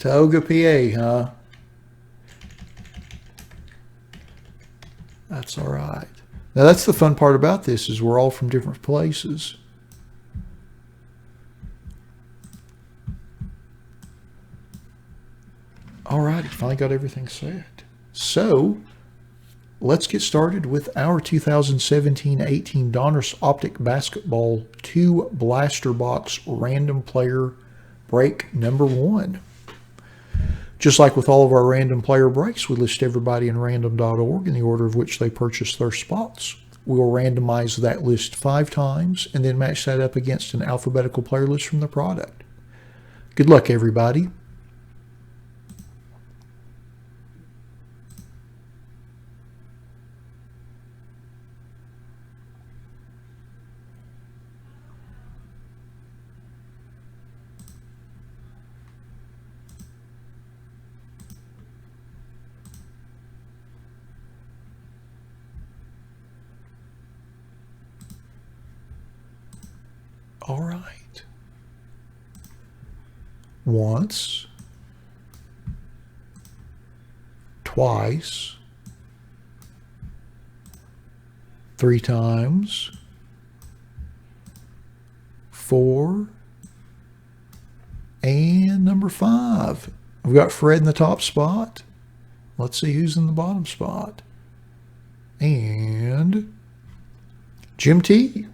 Toga, PA, huh? That's all right. Now that's the fun part about this is we're all from different places. All right, finally got everything set. So let's get started with our 2017-18 Donruss Optic Basketball 2 Blaster Box Random Player Break number 1. Just like with all of our random player breaks, we list everybody in random.org in the order of which they purchased their spots. We will randomize that list 5 times and then match that up against an alphabetical player list from the product. Good luck, everybody. All right. Once, twice, 3 times, 4, and number 5. We've got Fred in the top spot. Let's see who's in the bottom spot. And Jim T.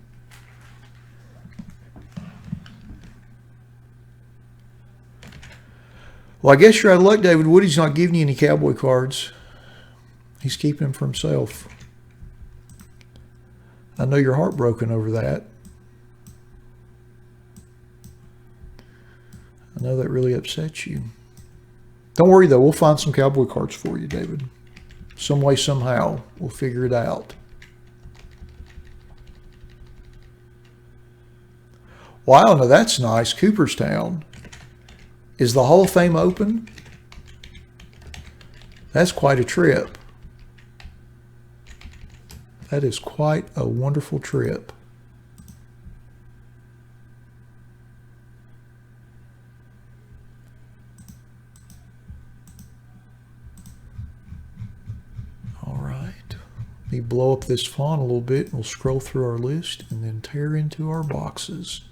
Well, I guess you're out of luck, David. Woody's not giving you any Cowboy cards. He's keeping them for himself. I know you're heartbroken over that. I know that really upsets you. Don't worry, though. We'll find some Cowboy cards for you, David. Some way, somehow. We'll figure it out. Wow, now that's nice. Cooperstown. Is the Hall of Fame open? That's quite a trip. That is quite a wonderful trip. All right. Let me blow up this font a little bit and we'll scroll through our list and then tear into our boxes.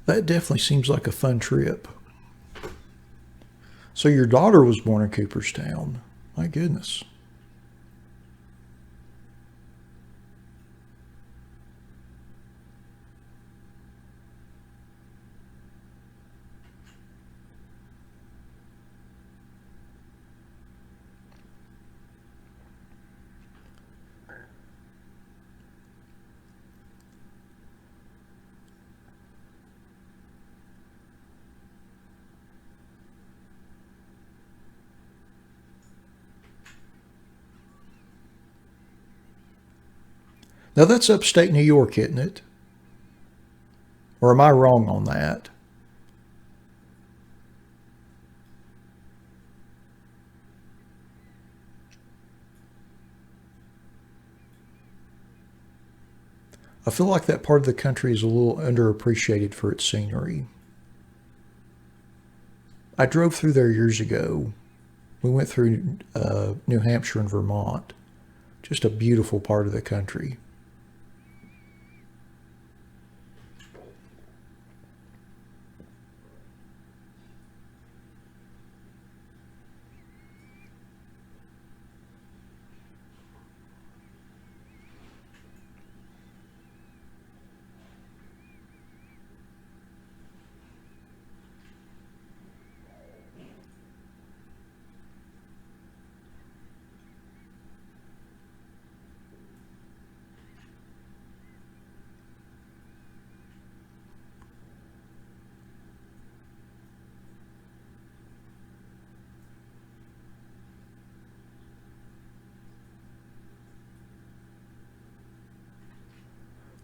That definitely seems like a fun trip. So your daughter was born in Cooperstown. My goodness. Now that's upstate New York, isn't it? Or am I wrong on that? I feel like that part of the country is a little underappreciated for its scenery. I drove through there years ago. We went through New Hampshire and Vermont. Just a beautiful part of the country.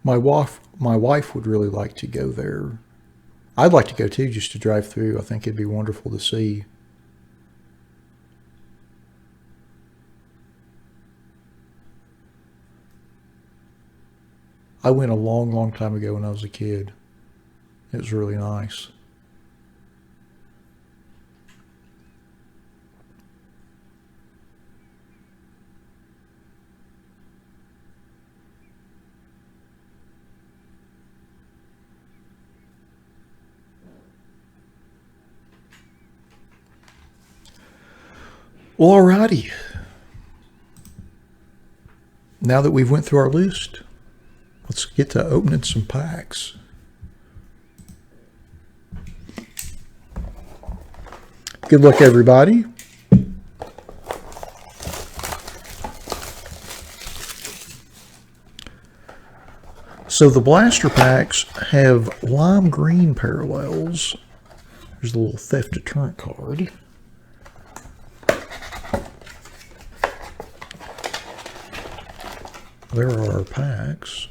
My wife would really like to go there. I'd like to go too, just to drive through. I think it'd be wonderful to see. I went a long, long time ago when I was a kid. It was really nice. Well, alrighty. Now that we've went through our list, let's get to opening some packs. Good luck, everybody. So the blaster packs have lime green parallels. There's a little theft deterrent card. There are our packs.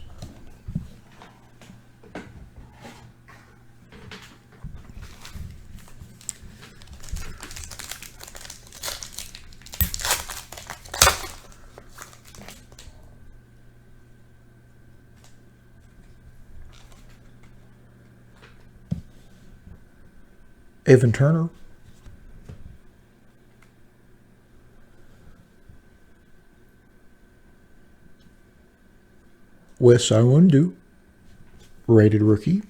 Evan Turner. Wes Iwundu, rated rookie.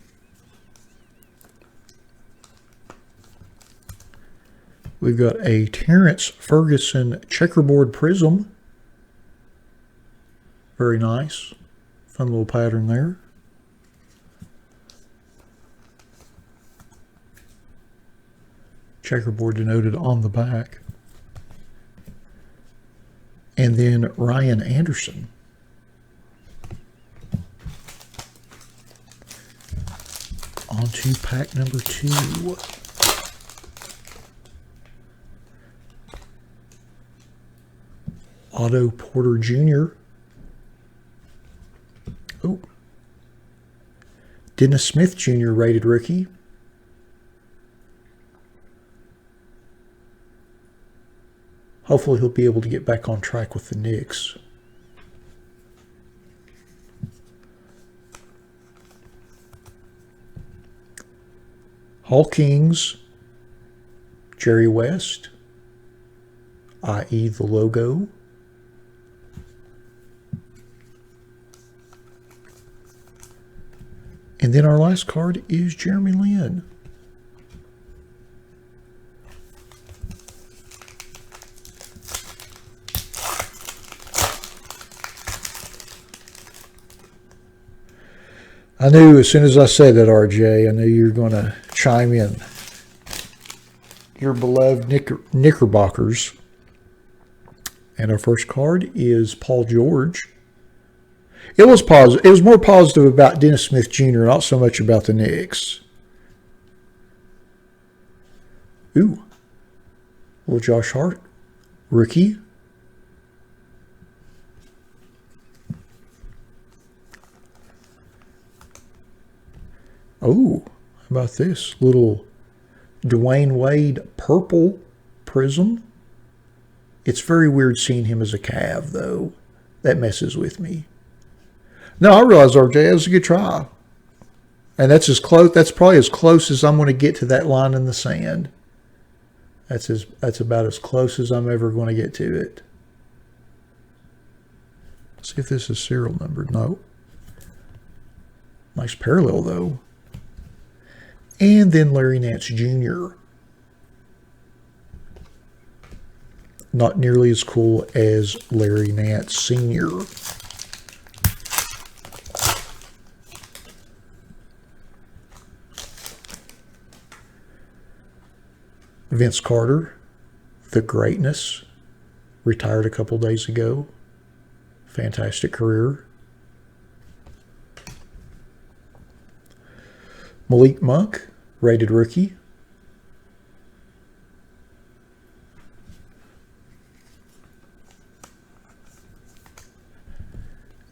We've got a Terrence Ferguson checkerboard prism. Very nice. Fun little pattern there. Checkerboard denoted on the back. And then Ryan Anderson. On to pack number 2. Otto Porter Jr. Oh. Dennis Smith Jr. rated rookie. Hopefully he'll be able to get back on track with the Knicks. Hall Kings, Jerry West, i.e. the logo. And then our last card is Jeremy Lin. I knew as soon as I said that, RJ, I knew you were going to chime in. Your beloved Knickerbockers. And our first card is Paul George. It was positive. It was more positive about Dennis Smith Jr., not so much about the Knicks. Ooh. Little Josh Hart, rookie. about this? Little Dwayne Wade purple prism. It's very weird seeing him as a Cav, though. That messes with me. No, I realize, RJ, that was a good try. And that's as close. That's probably as close as I'm going to get to that line in the sand. That's about as close as I'm ever going to get to it. Let's see if this is serial numbered. No. Nice parallel, though. And then Larry Nance Jr. Not nearly as cool as Larry Nance Sr. Vince Carter, the greatness, retired a couple days ago. Fantastic career. Malik Monk, rated rookie.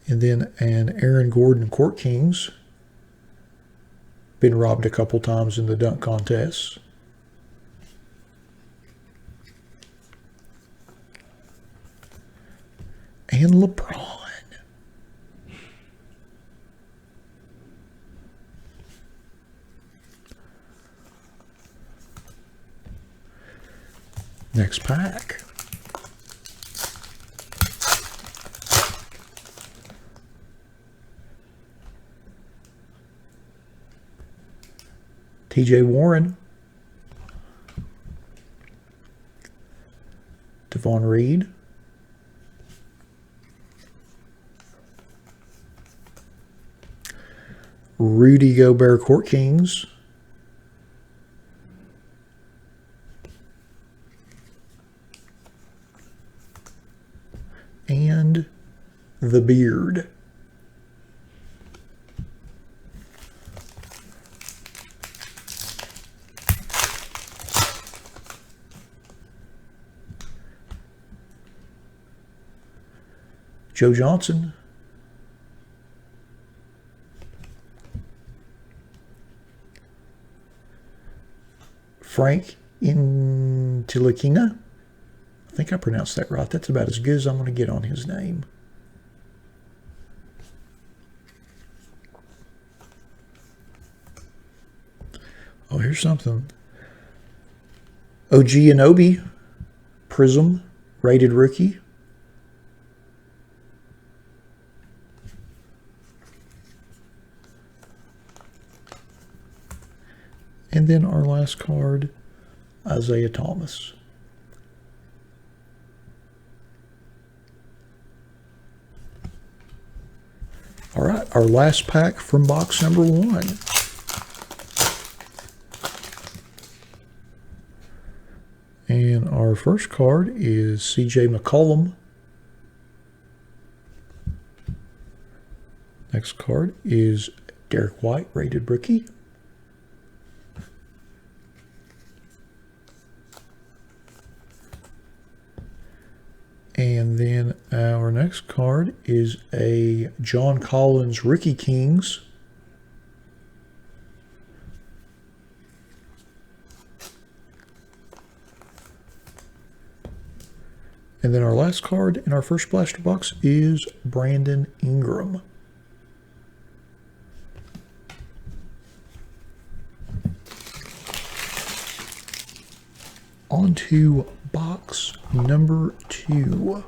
And then an Aaron Gordon Court Kings. Been robbed a couple times in the dunk contests. And LeBron. Next pack. TJ Warren. Devon Reed. Rudy Gobert Court Kings. And the Beard. Joe Johnson. Frank Ntilikina. I think I pronounced that right. That's about as good as I'm going to get on his name. Oh, here's something. OG Anunoby, Prism, rated rookie. And then our last card, Isaiah Thomas. All right, our last pack from box number 1. And our first card is CJ McCollum. Next card is Derek White, rated rookie. And then our next card is a John Collins Rookie Kings. And then our last card in our first blaster box is Brandon Ingram. On to box number 2.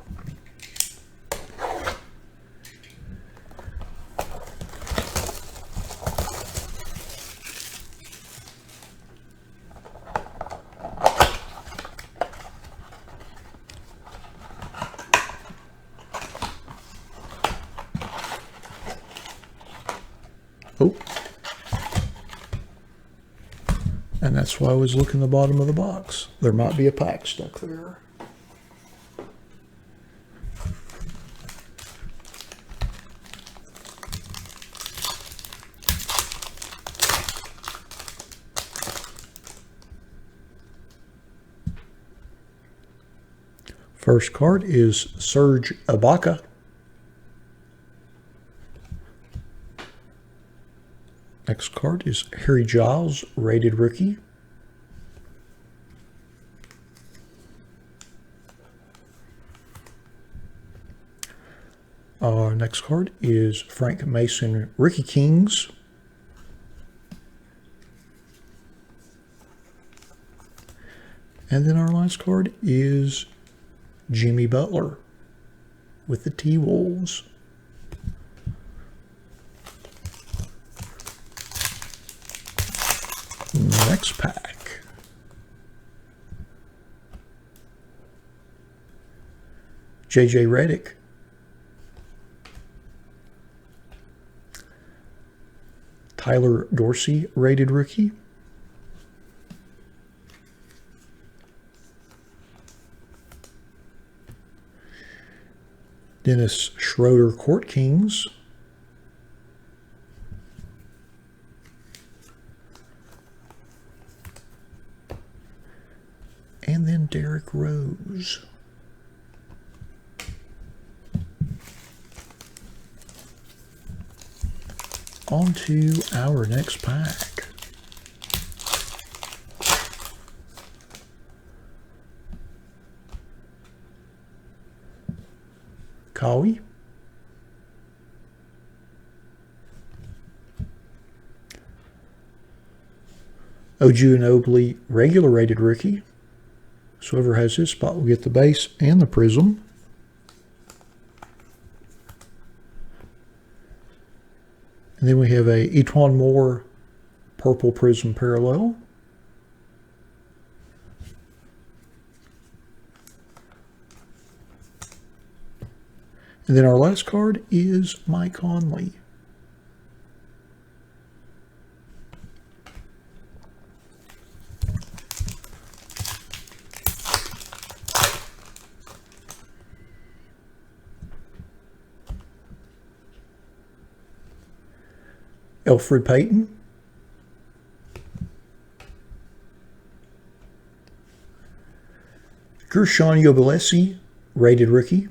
Oh. And that's why I was looking at the bottom of the box. There might be a pack stuck there. First card is Serge Ibaka. next card is Harry Giles, rated rookie. Our next card is Frank Mason, Rookie Kings. And then our last card is Jimmy Butler with the T-Wolves. Next pack. JJ Redick. Tyler Dorsey, rated rookie. Dennis Schroeder, Court Kings. And then Derrick Rose. On to our next pack. Kawhi. Ojuanobili, regular rated rookie. So whoever has his spot will get the base and the prism. And then we have a Etuan Moore purple prism parallel. And then our last card is Mike Conley. Elfrid Payton. Gershon Yobalesi, rated rookie.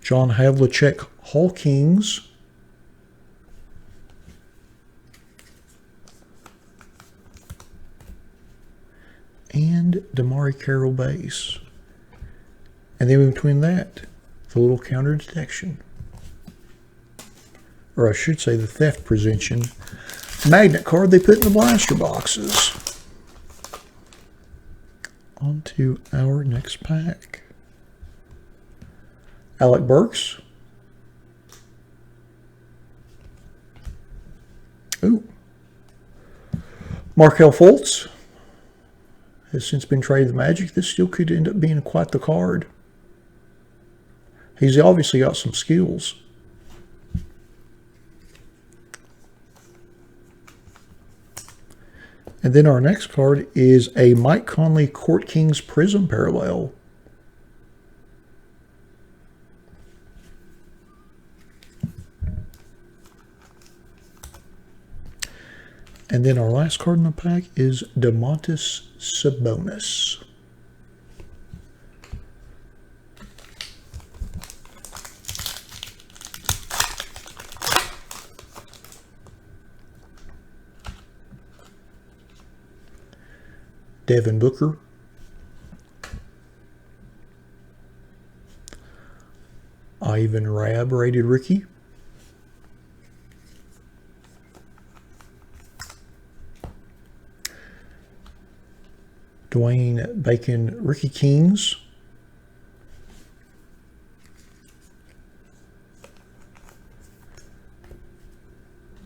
John Havlicek, Hall Kings. And Damari Carroll base. And then in between that, the little counter detection. Or I should say the theft prevention magnet card they put in the blaster boxes. On to our next pack. Alec Burks. Ooh. Markelle Fultz has since been traded to the Magic. This still could end up being quite the card. He's obviously got some skills. And then our next card is a Mike Conley Court Kings Prism Parallel. And then our last card in the pack is Domantas Sabonis. Devin Booker. Ivan Rabb, rated rookie. Dwayne Bacon, Rookie Kings.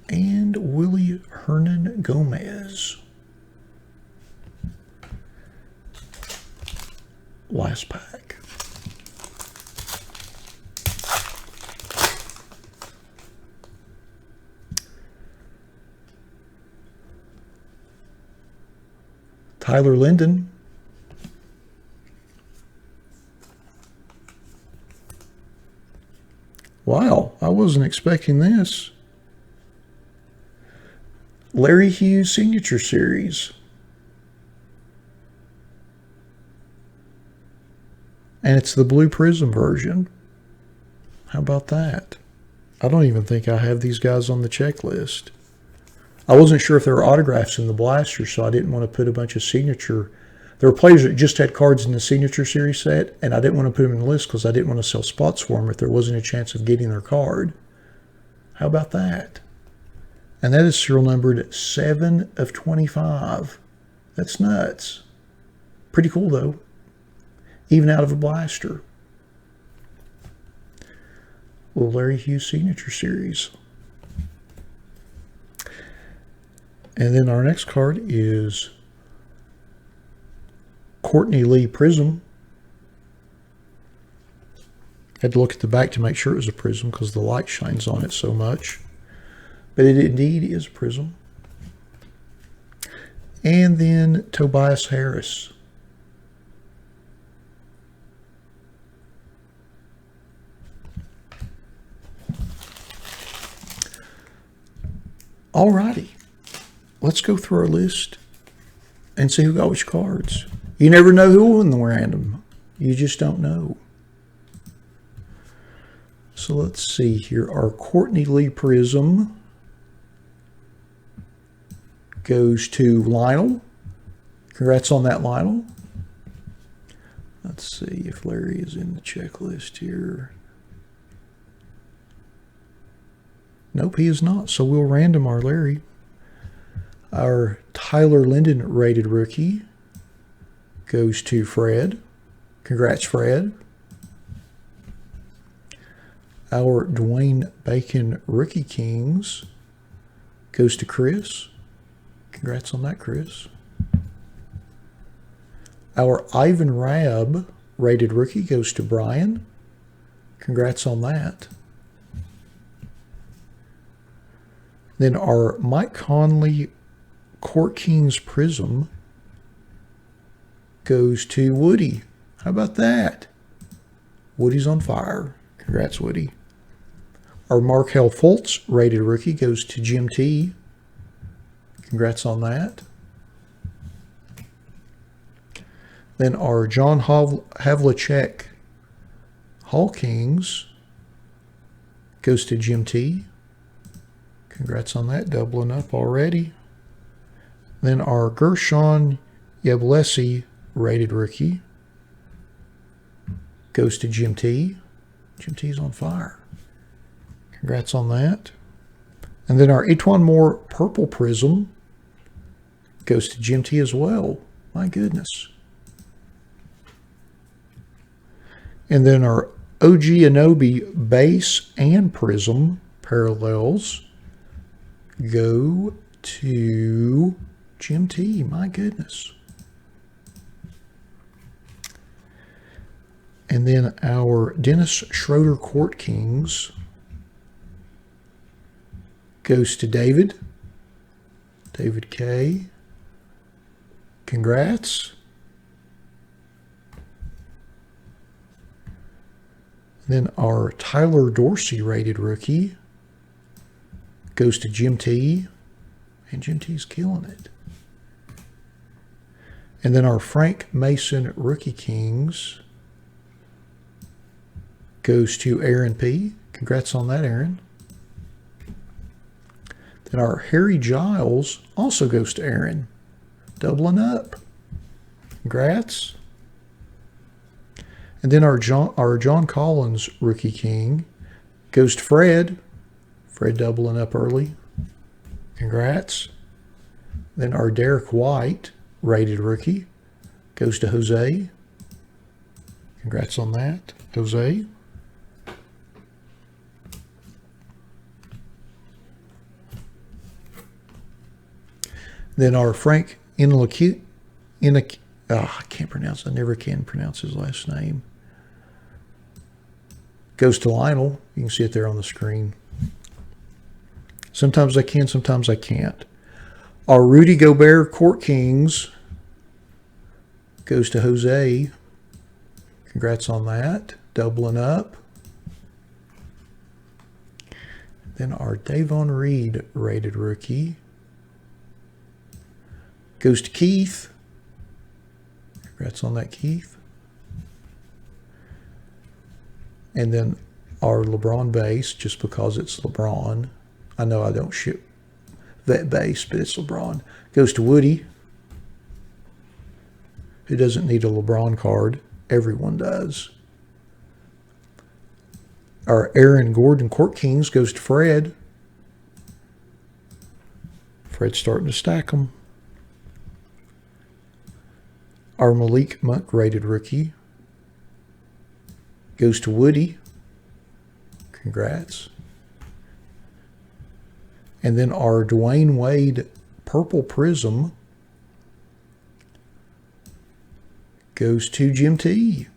And Willie Hernan Gomez. Last pack. Tyler Linden. Wow, I wasn't expecting this. Larry Hughes Signature Series. And it's the blue prism version. How about that? I don't even think I have these guys on the checklist. I wasn't sure if there were autographs in the blaster, so I didn't want to put a bunch of signature. There were players that just had cards in the signature series set, and I didn't want to put them in the list because I didn't want to sell spots for them if there wasn't a chance of getting their card. How about that? And that is serial numbered 7 of 25. That's nuts. Pretty cool, though. Even out of a blaster. Little Larry Hughes signature series. And then our next card is Courtney Lee Prism. Had to look at the back to make sure it was a prism because the light shines on it so much. But it indeed is a prism. And then Tobias Harris. Alrighty, let's go through our list and see who got which cards. You never know who will win the random. You just don't know. So let's see here. Our Courtney Lee Prism goes to Lionel. Congrats on that, Lionel. Let's see if Larry is in the checklist here. Nope, he is not. So we'll random our Larry. Our Tyler Linden rated rookie goes to Fred. Congrats, Fred. Our Dwayne Bacon rookie Kings goes to Chris. Congrats on that, Chris. Our Ivan Rabb rated rookie goes to Brian. Congrats on that. Then our Mike Conley Court Kings Prism goes to Woody. How about that? Woody's on fire. Congrats, Woody. Our Markel Fultz rated rookie goes to Jim T. Congrats on that. Then our John Havlicek Hall Kings goes to Jim T. Congrats on that, doubling up already. Then our Gershon Yablesi rated rookie goes to Jim T. Jim T's on fire. Congrats on that. And then our Etwan Moore Purple Prism goes to Jim T as well. My goodness. And then our OG Anobi Base and Prism Parallels go to Jim T. My goodness. And then our Dennis Schroeder Court Kings goes to David. David K. Congrats. Then our Tyler Dorsey rated rookie goes to Jim T. And Jim T's killing it. And then our Frank Mason rookie Kings goes to Aaron P. Congrats on that, Aaron. Then our Harry Giles also goes to Aaron. Doubling up. Congrats. And then our John Collins rookie king goes to Fred. Fred doubling up early. Congrats. Then our Derek White rated rookie goes to Jose. Congrats on that, Jose. Then our Frank I can't pronounce. I never can pronounce his last name. Goes to Lionel. You can see it there on the screen. Sometimes I can, sometimes I can't. Our Rudy Gobert Court Kings goes to Jose. Congrats on that. Doubling up. Then our Davon Reed rated rookie goes to Keith. Congrats on that, Keith. And then our LeBron base, just because it's LeBron. I know I don't ship that base, but it's LeBron. Goes to Woody, who doesn't need a LeBron card. Everyone does. Our Aaron Gordon Court Kings goes to Fred. Fred's starting to stack them. Our Malik Monk rated rookie goes to Woody. Congrats. And then our Dwayne Wade Purple Prism goes to Jim T.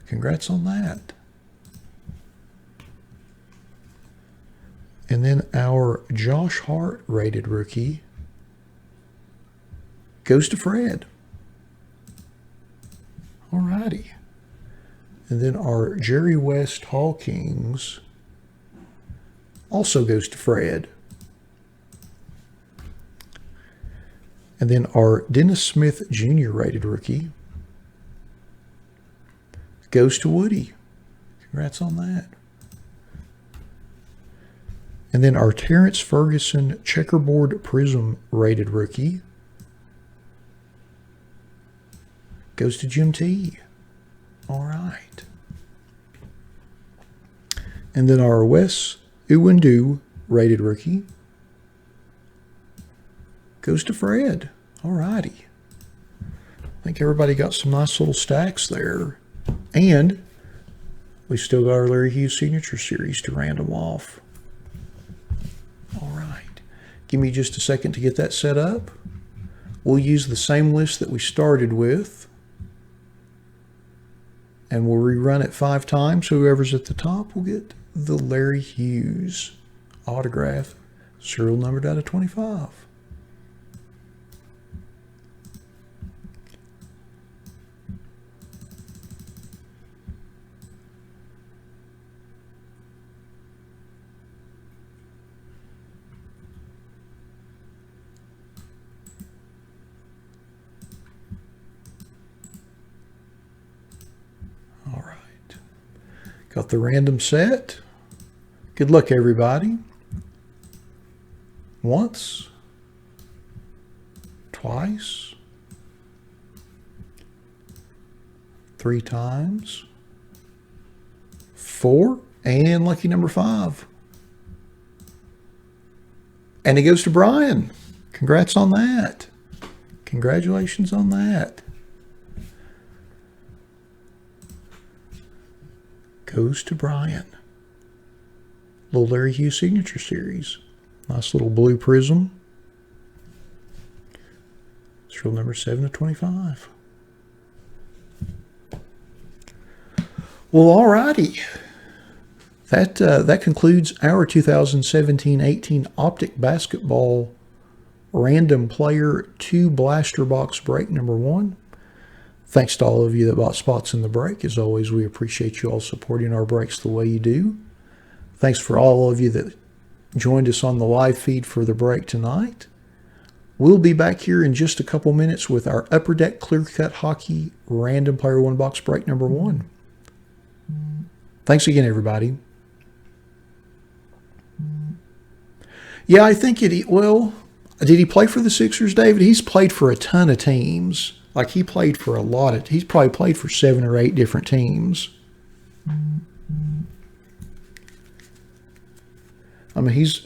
Congrats on that. And then our Josh Hart rated rookie goes to Fred. Alrighty. And then our Jerry West Hall Kings also goes to Fred. And then our Dennis Smith Jr. rated rookie goes to Woody. Congrats on that. And then our Terrence Ferguson Checkerboard Prism rated rookie goes to Jim T. All right. And then our Wes Uwindu rated rookie goes to Fred. All righty. I think everybody got some nice little stacks there. And we still got our Larry Hughes Signature Series to random off. All right. Give me just a second to get that set up. We'll use the same list that we started with. And we'll rerun it 5 times. So whoever's at the top will get the Larry Hughes autograph, serial numbered out of 25. All right. Got the random set. Good luck, everybody. Once, twice, 3 times, 4, and lucky number 5. And it goes to Brian. Congrats on that. Congratulations on that. Goes to Brian. Little Larry Hughes Signature Series. Nice little blue prism. Serial number 7 of 25. Well, alrighty. That concludes our 2017-18 Optic Basketball Random Player 2 Blaster Box Break number 1. Thanks to all of you that bought spots in the break. As always, we appreciate you all supporting our breaks the way you do. Thanks for all of you that joined us on the live feed for the break tonight. We'll be back here in just a couple minutes with our Upper Deck Clear Cut Hockey Random Player 1 Box Break number 1. Thanks again, everybody. Yeah, I think well, did he play for the Sixers, David? He's played for a ton of teams. Like, he played for a lot of, he's probably played for 7 or 8 different teams. I mean, he's